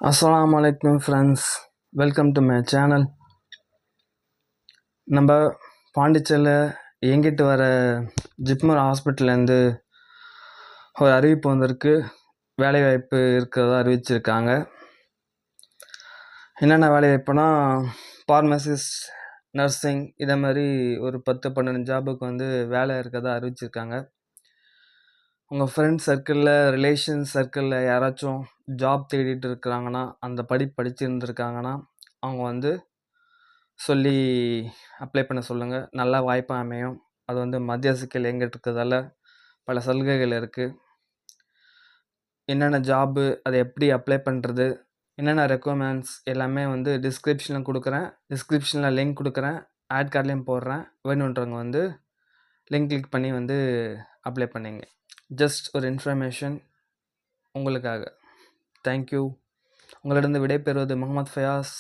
அஸ்ஸலாமு அலைக்கும் friends, welcome to my channel. நம்ம பாண்டிச்சேரியில் இயங்கிட்டு வர ஜிப்மர் ஹாஸ்பிட்டல்லேருந்து ஒரு அறிவிப்பு வந்திருக்கு. வேலைவாய்ப்பு இருக்கிறதா அறிவிச்சிருக்காங்க. என்னென்ன வேலைவாய்ப்புனா ஃபார்மசிஸ்ட், நர்சிங் இதை மாதிரி ஒரு 10-12 ஜாபுக்கு வேலை இருக்கிறதா அறிவிச்சிருக்காங்க. உங்கள் ஃப்ரெண்ட்ஸ் சர்க்கிளில், ரிலேஷன் சர்க்கிளில் யாராச்சும் ஜாப் தேடிட்டு இருக்கிறாங்கன்னா, அந்த படிச்சிருந்துருக்காங்கன்னா அவங்க சொல்லி அப்ளை பண்ண சொல்லுங்கள். நல்ல வாய்ப்பாக அமையும். அது மத்திய சிக்கல் இயங்கிட்டு இருக்கிறதால பல சலுகைகள் இருக்குது. என்னென்ன ஜாபு, அதை எப்படி அப்ளை பண்ணுறது, என்னென்ன ரெக்குவயர்மெண்ட்ஸ் எல்லாமே டிஸ்கிரிப்ஷனில் கொடுக்குறேன். டிஸ்கிரிப்ஷனில் லிங்க் கொடுக்குறேன், ஆட் கார்ட்லேயும் போடுறேன். வேணுன்றவங்க லிங்க் கிளிக் பண்ணி அப்ளை பண்ணிங்க. ஜஸ்ட் ஒரு இன்ஃபர்மேஷன் உங்களுக்காக. தேங்க்யூ. உங்களிடம் விடைபெறுவது முகமது ஃபயாஸ்.